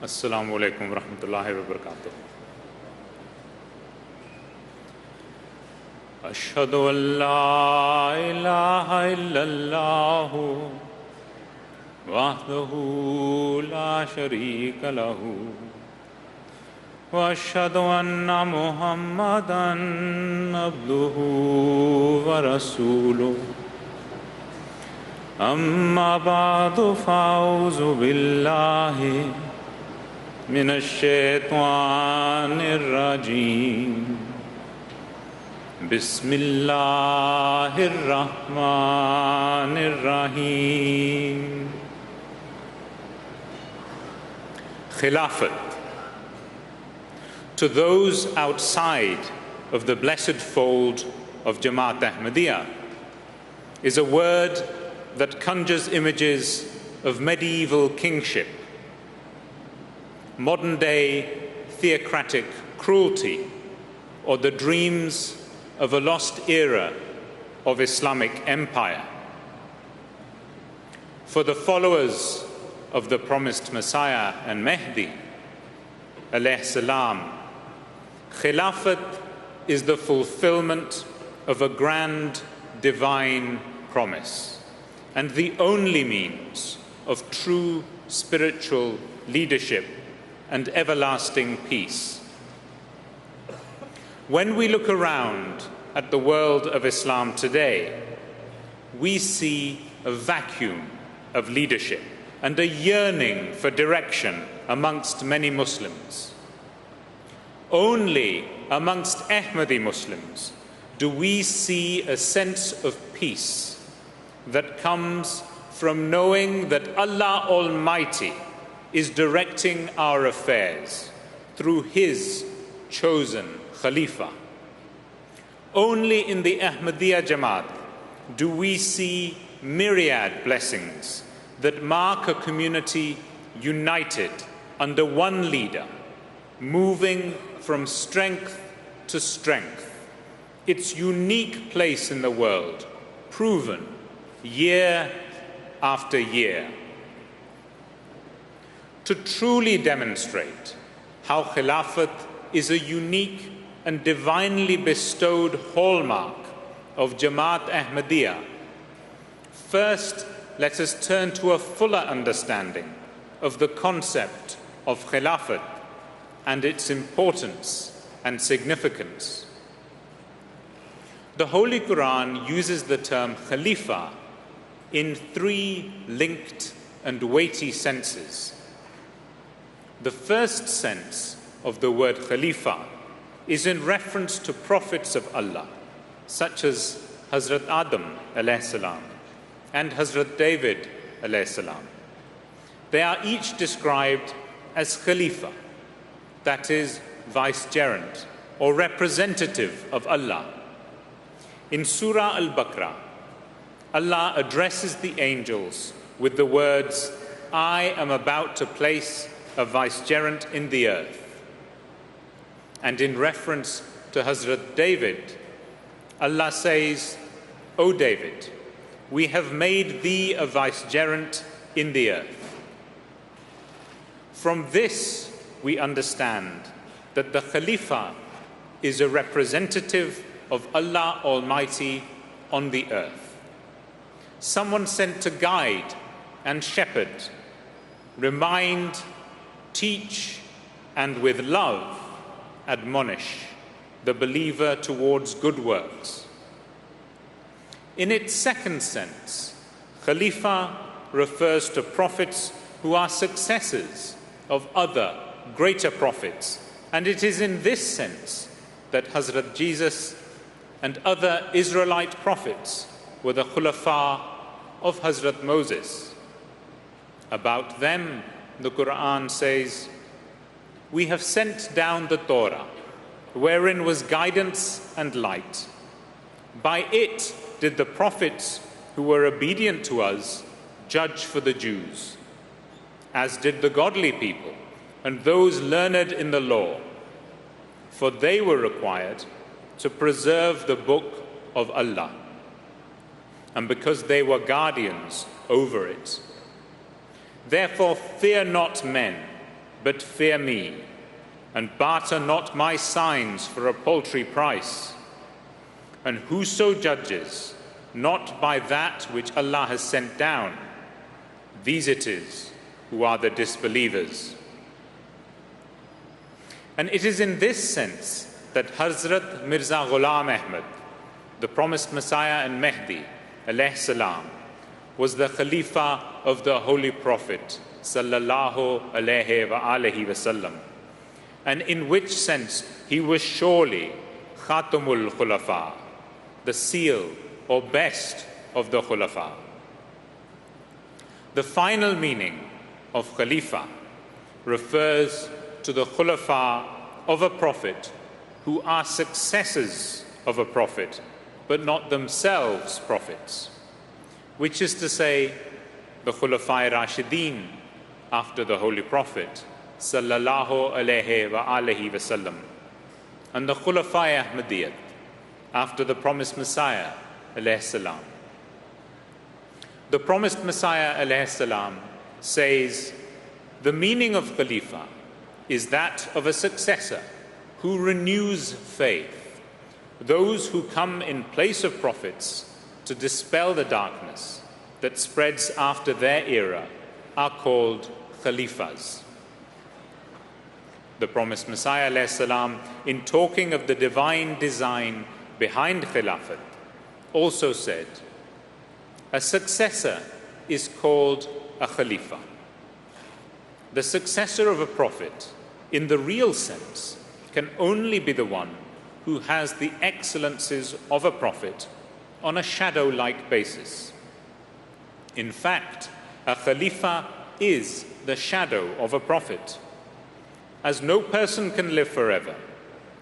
Assalamu alaikum wa rahmatullahi wa barakatuh. Ashhadu an la ilaha illallah wahdahu la sharika lahu wa ashhadu anna Muhammadan abduhu wa rasuluh. Amma ba'du fa'auzu billahi من الشيطان الرجيم بسم الله الرحمن الرحيم Khilafat. To those outside of the blessed fold of Jama'at Ahmadiyya is a word that conjures images of medieval kingship, modern-day theocratic cruelty, or the dreams of a lost era of Islamic empire. For the followers of the promised Messiah and Mahdi, alayhi salam, Khilafat is the fulfillment of a grand divine promise and the only means of true spiritual leadership and everlasting peace. When we look around at the world of Islam today, we see a vacuum of leadership and a yearning for direction amongst many Muslims. Only amongst Ahmadi Muslims do we see a sense of peace that comes from knowing that Allah Almighty is directing our affairs through His chosen Khalifa. Only in the Ahmadiyya Jama'at do we see myriad blessings that mark a community united under one leader, moving from strength to strength, its unique place in the world proven year after year. To truly demonstrate how Khilafat is a unique and divinely bestowed hallmark of Jama'at Ahmadiyya, first let us turn to a fuller understanding of the concept of Khilafat and its importance and significance. The Holy Quran uses the term Khalifa in three linked and weighty senses. The first sense of the word Khalifa is in reference to prophets of Allah, such as Hazrat Adam alayhi salam and Hazrat David alayhi salam. They are each described as Khalifa, that is, vicegerent or representative of Allah. In Surah Al-Baqarah, Allah addresses the angels with the words, "I am about to place a vicegerent in the earth." And in reference to Hazrat David, Allah says, "O David, we have made thee a vicegerent in the earth." From this, we understand that the Khalifa is a representative of Allah Almighty on the earth, someone sent to guide and shepherd, remind, teach, and with love admonish the believer towards good works. In its second sense, Khalifa refers to prophets who are successors of other greater prophets, and it is in this sense that Hazrat Jesus and other Israelite prophets were the Khulafa of Hazrat Moses. About them, the Quran says, "We have sent down the Torah, wherein was guidance and light. By it did the prophets who were obedient to us judge for the Jews, as did the godly people and those learned in the law, for they were required to preserve the book of Allah, and because they were guardians over it. Therefore fear not men, but fear me, and barter not my signs for a paltry price. And whoso judges not by that which Allah has sent down, these it is who are the disbelievers. And it is in this sense that Hazrat Mirza Ghulam Ahmad, the promised Messiah and Mahdi, alayhi salam, was the Khalifa of the Holy Prophet, sallallahu alayhi wa alihi wasallam, and in which sense he was surely Khatamul Khulafa, the seal or best of the Khulafa. The final meaning of Khalifa refers to the Khulafa of a prophet who are successors of a prophet, but not themselves prophets, which is to say, the Khulafai Rashideen after the Holy Prophet, sallallahu alayhi wa alihi wasallam, and the Khulafai Ahmadiyya after the promised Messiah, alayhi salam. The promised Messiah, alayhi salam, says, the meaning of Khalifa is that of a successor who renews faith. Those who come in place of prophets to dispel the darkness that spreads after their era are called Khalifas. The promised Messiah, alayhi salam, in talking of the divine design behind Khilafat, also said, a successor is called a Khalifa. The successor of a prophet, in the real sense, can only be the one who has the excellences of a prophet on a shadow-like basis. In fact, a Khalifa is the shadow of a prophet. As no person can live forever,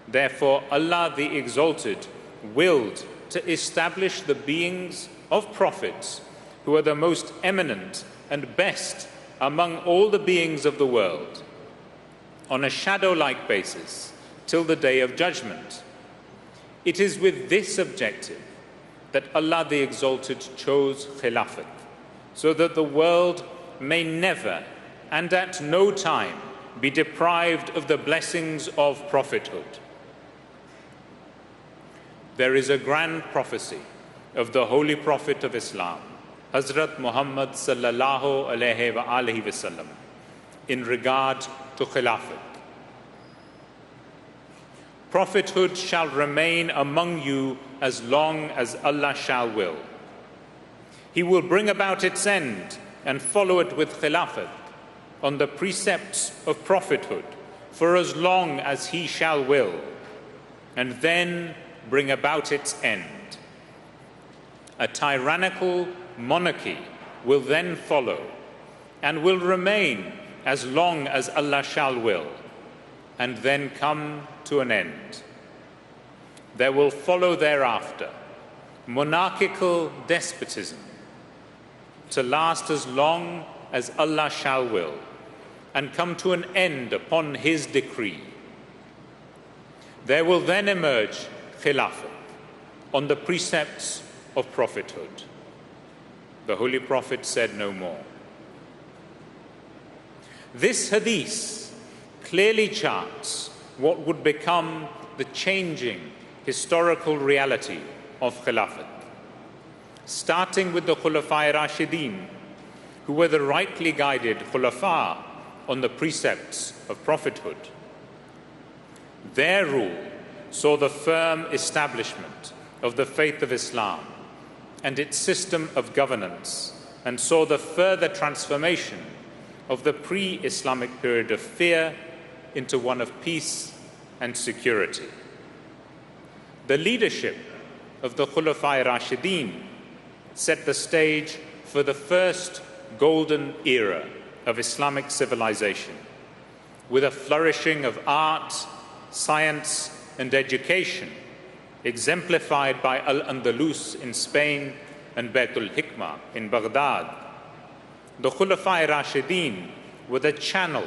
therefore Allah the Exalted willed to establish the beings of prophets who are the most eminent and best among all the beings of the world on a shadow-like basis till the day of judgment. It is with this objective that Allah the Exalted chose Khilafat, so that the world may never and at no time be deprived of the blessings of prophethood. There is a grand prophecy of the Holy Prophet of Islam, Hazrat Muhammad sallallahu alayhi wa alihi wasallam, in regard to Khilafat. Prophethood shall remain among you as long as Allah shall will. He will bring about its end and follow it with Khilafat on the precepts of prophethood for as long as He shall will, and then bring about its end. A tyrannical monarchy will then follow and will remain as long as Allah shall will, and then come to an end. There will follow thereafter monarchical despotism to last as long as Allah shall will, and come to an end upon His decree. There will then emerge Khilafat on the precepts of prophethood. The Holy Prophet said no more. This hadith clearly charts what would become the changing historical reality of Khilafat, starting with the Khulafai Rashideen, who were the rightly guided Khulafa on the precepts of prophethood. Their rule saw the firm establishment of the faith of Islam and its system of governance, and saw the further transformation of the pre-Islamic period of fear into one of peace and security. The leadership of the Khulafai Rashideen set the stage for the first golden era of Islamic civilization, with a flourishing of art, science, and education, exemplified by Al-Andalus in Spain and Baytul Hikmah in Baghdad. The Khulafai Rashideen were the channel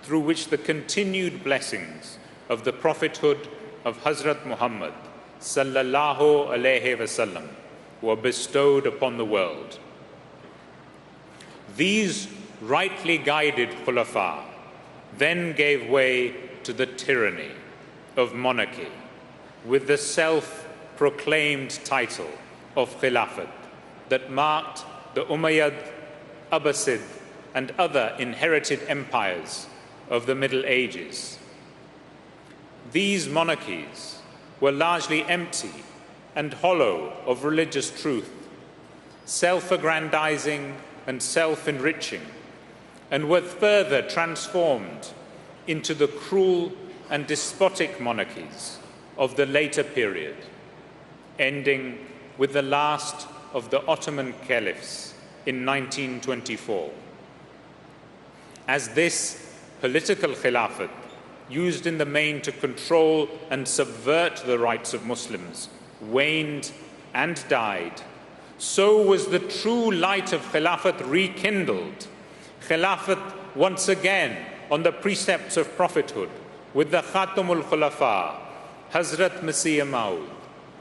through which the continued blessings of the prophethood of Hazrat Muhammad sallallahu alayhi wasallam were bestowed upon the world. These rightly guided Khulafa then gave way to the tyranny of monarchy with the self-proclaimed title of Khilafat that marked the Umayyad, Abbasid, and other inherited empires of the Middle Ages. These monarchies were largely empty and hollow of religious truth, self-aggrandizing and self-enriching, and were further transformed into the cruel and despotic monarchies of the later period, ending with the last of the Ottoman caliphs in 1924. As this political Khilafat, used in the main to control and subvert the rights of Muslims, waned and died, so was the true light of Khilafat rekindled. Khilafat once again on the precepts of prophethood with the Khatamul Khulafa, Hazrat Masih Maud,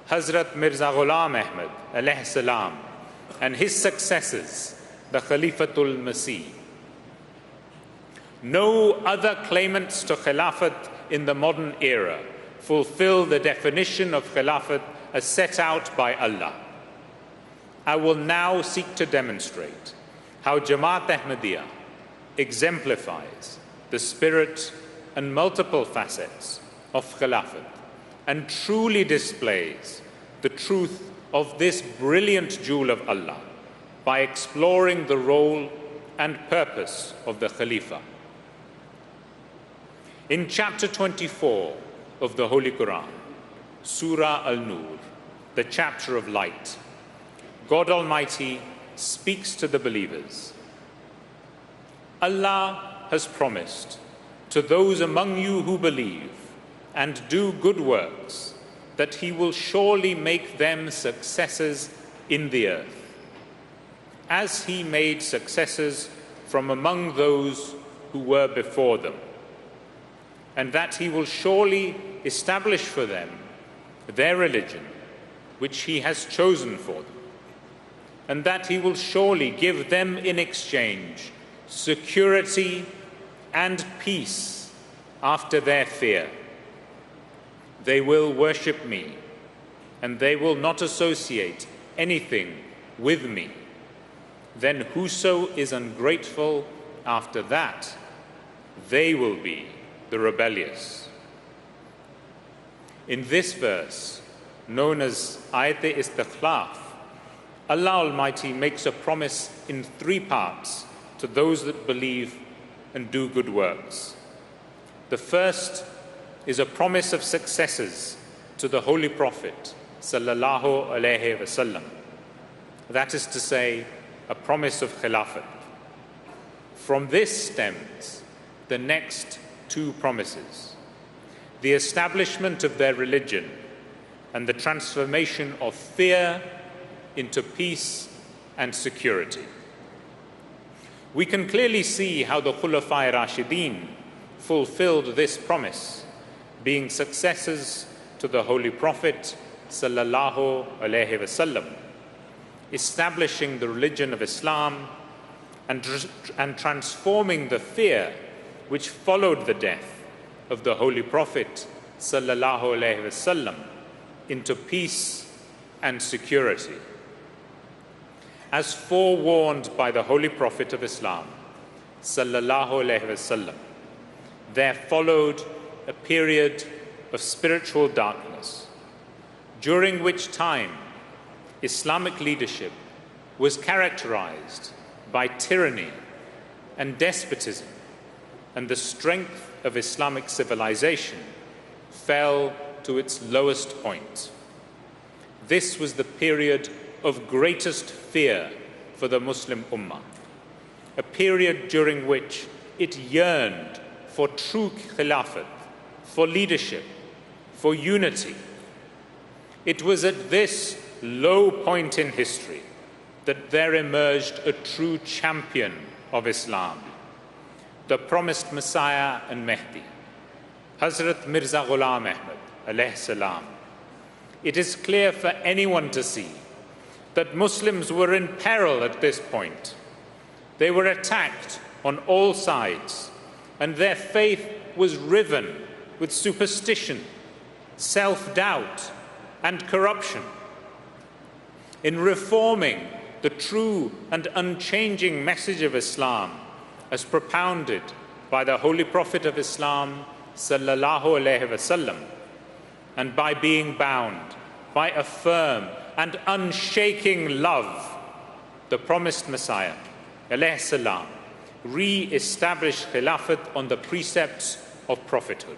Hazrat Mirza Ghulam Ahmad alayhi salam, and his successors, the Khalifatul Masih. No other claimants to Khilafat in the modern era fulfill the definition of Khilafat as set out by Allah. I will now seek to demonstrate how Jama'at Ahmadiyya exemplifies the spirit and multiple facets of Khilafat and truly displays the truth of this brilliant jewel of Allah by exploring the role and purpose of the Khalifa. In chapter 24 of the Holy Quran, Surah Al-Nur, the chapter of light, God Almighty speaks to the believers. Allah has promised to those among you who believe and do good works that He will surely make them successors in the earth, as He made successors from among those who were before them, and that He will surely establish for them their religion, which He has chosen for them, and that He will surely give them in exchange security and peace after their fear. They will worship me, and they will not associate anything with me. Then whoso is ungrateful after that, they will be the rebellious. In this verse, known as Ayat-e-Istikhlaf, Allah Almighty makes a promise in three parts to those that believe and do good works. The first is a promise of successors to the Holy Prophet sallallahu alaihi wasallam. That is to say, a promise of Khilafat. From this stems the next two promises: the establishment of their religion and the transformation of fear into peace and security. We can clearly see how the Khulafai Rashideen fulfilled this promise, being successors to the Holy Prophet sallallahu alaihi wasallam, establishing the religion of Islam and transforming the fear which followed the death of the Holy Prophet sallallahu alaihi wasallam into peace and security. As forewarned by the Holy Prophet of Islam sallallahu alaihi wasallam, there followed a period of spiritual darkness, during which time Islamic leadership was characterized by tyranny and despotism, and the strength of Islamic civilization fell to its lowest point. This was the period of greatest fear for the Muslim Ummah, a period during which it yearned for true Khilafat, for leadership, for unity. It was at this low point in history that there emerged a true champion of Islam, the promised Messiah and Mahdi, Hazrat Mirza Ghulam Ahmad alayhi salam. It is clear for anyone to see that Muslims were in peril at this point. They were attacked on all sides and their faith was riven with superstition, self-doubt, and corruption. In reforming the true and unchanging message of Islam as propounded by the Holy Prophet of Islam, sallallahu alaihi wasallam, and by being bound by a firm and unshaking love, the promised Messiah, alayhi salam, re-established Khilafat on the precepts of prophethood.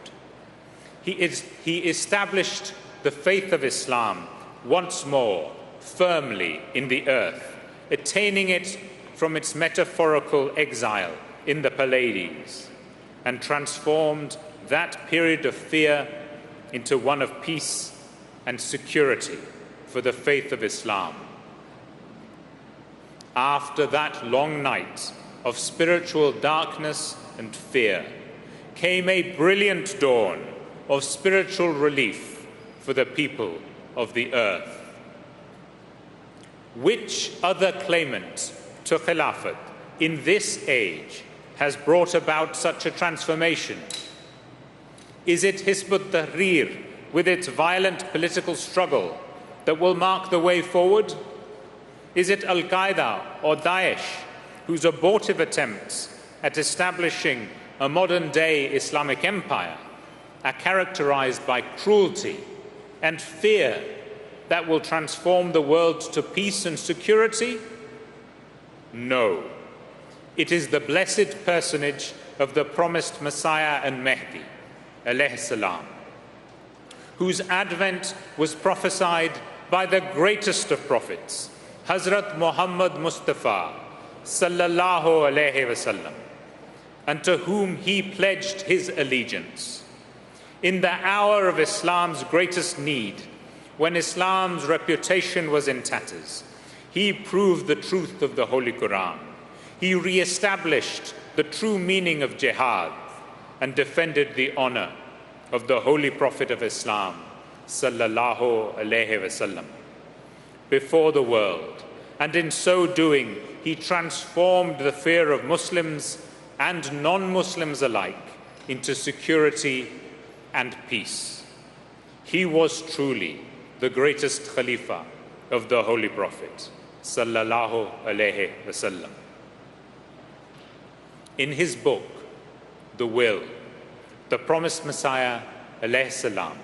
He established the faith of Islam once more firmly in the earth, attaining it from its metaphorical exile in the Pallades, and transformed that period of fear into one of peace and security for the faith of Islam. After that long night of spiritual darkness and fear came a brilliant dawn of spiritual relief for the people of the earth. Which other claimant to Khilafat in this age has brought about such a transformation? Is it Hizb ut-Tahrir with its violent political struggle that will mark the way forward? Is it Al-Qaeda or Daesh, whose abortive attempts at establishing a modern-day Islamic empire are characterized by cruelty and fear that will transform the world to peace and security? No. It is the blessed personage of the promised Messiah and Mahdi, alayhi salam, whose advent was prophesied by the greatest of prophets, Hazrat Muhammad Mustafa, sallallahu alayhi wasallam, and to whom he pledged his allegiance. In the hour of Islam's greatest need, when Islam's reputation was in tatters, he proved the truth of the Holy Quran. He re-established the true meaning of jihad and defended the honor of the Holy Prophet of Islam, sallallahu alayhi wasallam, before the world. And in so doing, he transformed the fear of Muslims and non-Muslims alike into security and peace. He was truly the greatest Khalifa of the Holy Prophet, sallallahu alayhi wasallam. In his book, The Will, the promised Messiah, alayhi salam,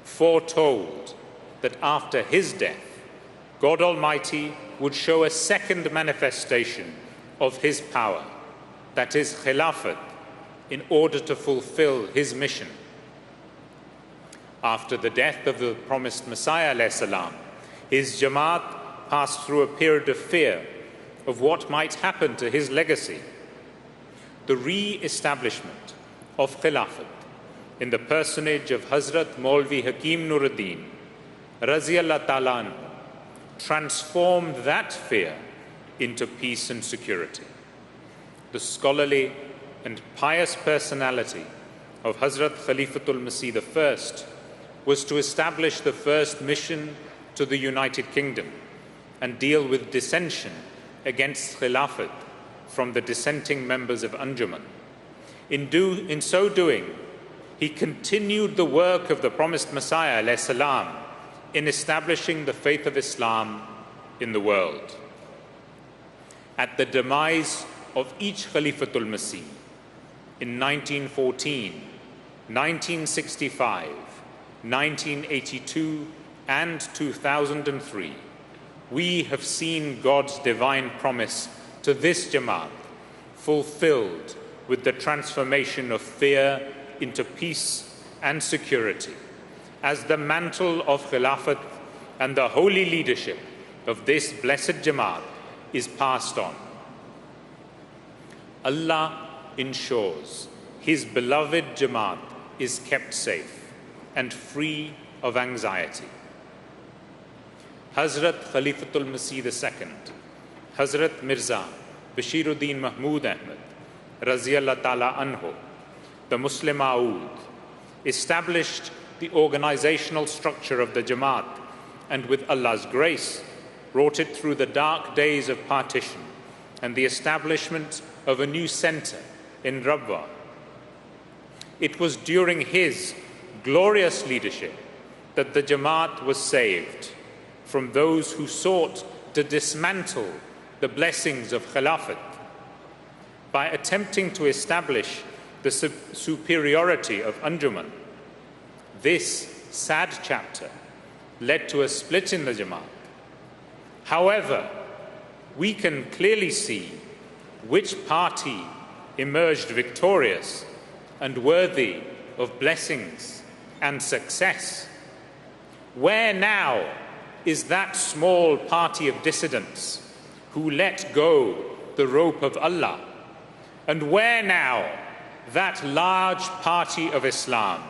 foretold that after his death, God Almighty would show a second manifestation of his power, that is Khilafat, in order to fulfill his mission. After the death of the promised Messiah, alayhi salam, his Jama'at passed through a period of fear of what might happen to his legacy. The re-establishment of Khilafat in the personage of Hazrat Maulvi Hakim Nuruddin, Raziyallah Ta'ala anhu, transformed that fear into peace and security. The scholarly and pious personality of Hazrat Khalifatul Masih I was to establish the first mission to the United Kingdom and deal with dissension against Khilafat from the dissenting members of Anjuman. In so doing, he continued the work of the promised Messiah, alayhi salam, in establishing the faith of Islam in the world. At the demise of each Khalifatul Masih in 1914, 1965, 1982, and 2003, we have seen God's divine promise to this Jama'at fulfilled with the transformation of fear into peace and security, as the mantle of Khilafat and the holy leadership of this blessed Jama'at is passed on. Allah ensures His beloved Jama'at is kept safe and free of anxiety. Hazrat Khalifatul Masih II, Hazrat Mirza Bashiruddin Mahmud Ahmad, Raziyallah Ta'ala anhu, the Muslim Aoud, established the organizational structure of the Jama'at, and with Allah's grace, brought it through the dark days of partition and the establishment of a new center in Rabwa, It was during his glorious leadership that the Jama'at was saved from those who sought to dismantle the blessings of Khilafat by attempting to establish the superiority of Anjuman. This sad chapter led to a split in the Jama'at. However, we can clearly see which party emerged victorious and worthy of blessings and success. Where now is that small party of dissidents who let go the rope of Allah? And where now that large party of Islam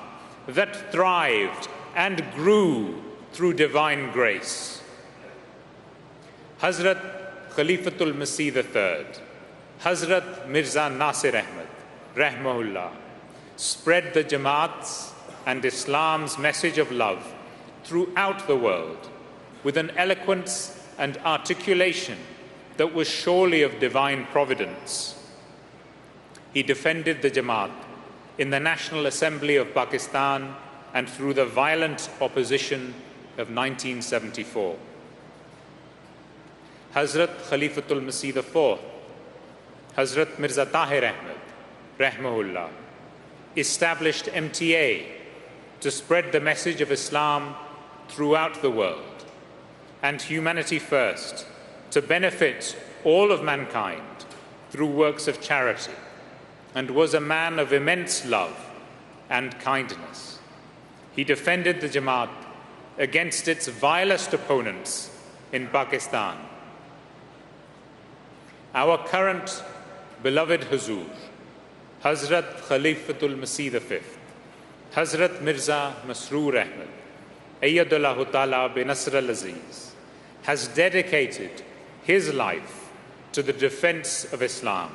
that thrived and grew through divine grace? Hazrat Khalifatul Masih III, Hazrat Mirza Nasir Ahmad, Rahmahullah, spread the Jama'at's and Islam's message of love throughout the world with an eloquence and articulation that was surely of divine providence. He defended the Jama'at in the National Assembly of Pakistan and through the violent opposition of 1974. Hazrat Khalifatul Masih IV, Hazrat Mirza Tahir Ahmad, Rahmahullah, established MTA to spread the message of Islam throughout the world and humanity first, to benefit all of mankind through works of charity, and was a man of immense love and kindness. He defended the Jama'at against its vilest opponents in Pakistan. Our current beloved Huzur, Hazrat Khalifatul Masih V, Hazrat Mirza Masroor Ahmad, Ayyadullahu Ta'ala bin Nasr al-Aziz, has dedicated his life to the defense of Islam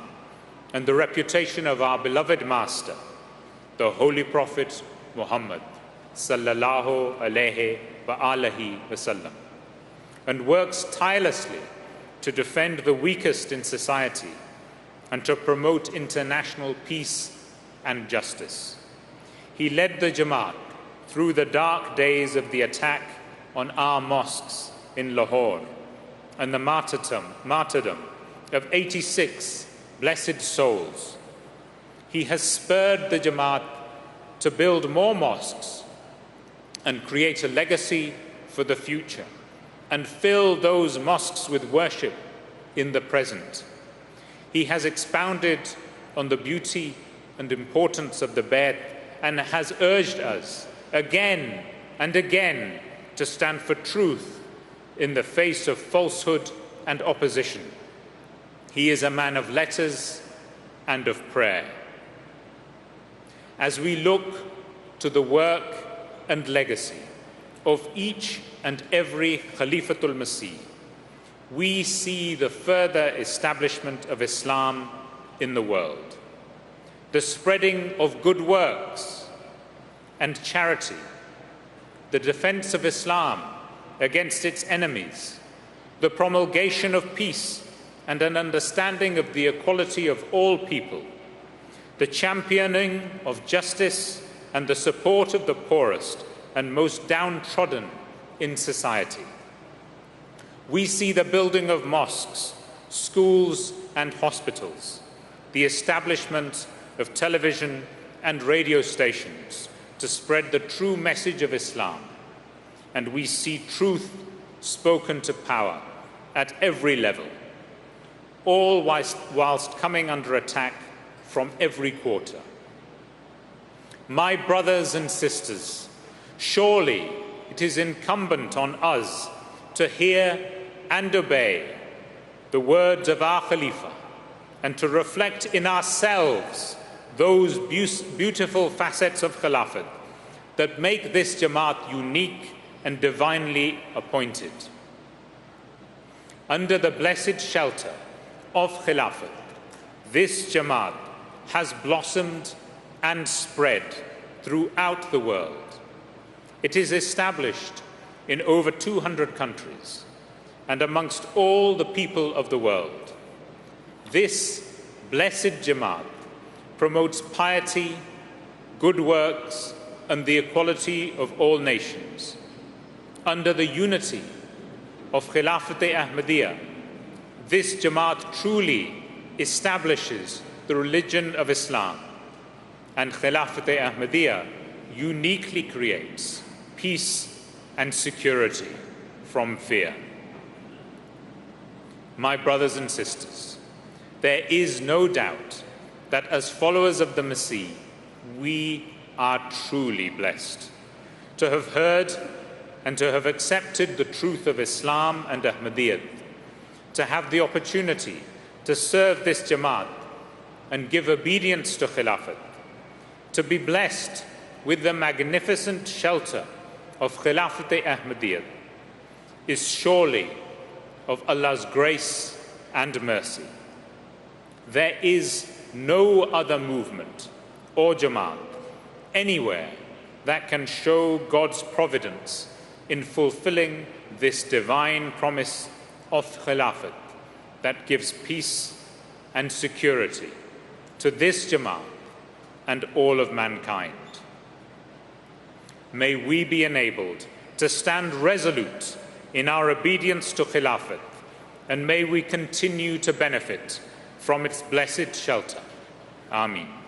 and the reputation of our beloved Master, the Holy Prophet Muhammad sallallahu alayhi wa alihi wasallam, and works tirelessly to defend the weakest in society and to promote international peace and justice. He led the Jama'at through the dark days of the attack on our mosques in Lahore and the martyrdom of 86 blessed souls. He has spurred the Jama'at to build more mosques and create a legacy for the future and fill those mosques with worship in the present. He has expounded on the beauty and importance of the Bayt and has urged us again and again to stand for truth in the face of falsehood and opposition. He is a man of letters and of prayer. As we look to the work and legacy of each and every Khalifatul Masih, we see the further establishment of Islam in the world, the spreading of good works and charity, the defense of Islam against its enemies, the promulgation of peace and an understanding of the equality of all people, the championing of justice and the support of the poorest and most downtrodden in society. We see the building of mosques, schools and hospitals, the establishment of television and radio stations to spread the true message of Islam, and we see truth spoken to power at every level, all whilst coming under attack from every quarter. My brothers and sisters, surely it is incumbent on us to hear and obey the words of our Khalifa and to reflect in ourselves those beautiful facets of Khilafat that make this Jama'at unique and divinely appointed. Under the blessed shelter of Khilafat, this Jama'at has blossomed and spread throughout the world. It is established in over 200 countries and amongst all the people of the world. This blessed Jama'at promotes piety, good works, and the equality of all nations. Under the unity of Khilafat Ahmadiyya, this Jama'at truly establishes the religion of Islam, and Khilafat Ahmadiyya uniquely creates peace and security from fear. My brothers and sisters, there is no doubt that as followers of the Masih, we are truly blessed to have heard and to have accepted the truth of Islam and Ahmadiyyat, to have the opportunity to serve this Jama'at and give obedience to Khilafat, to be blessed with the magnificent shelter of Khilafat Ahmadiyyat is surely of Allah's grace and mercy. There is no other movement or Jama'at anywhere that can show God's providence in fulfilling this divine promise of Khilafat that gives peace and security to this Jama'at and all of mankind. May we be enabled to stand resolute in our obedience to Khilafat, and may we continue to benefit from its blessed shelter. Ameen.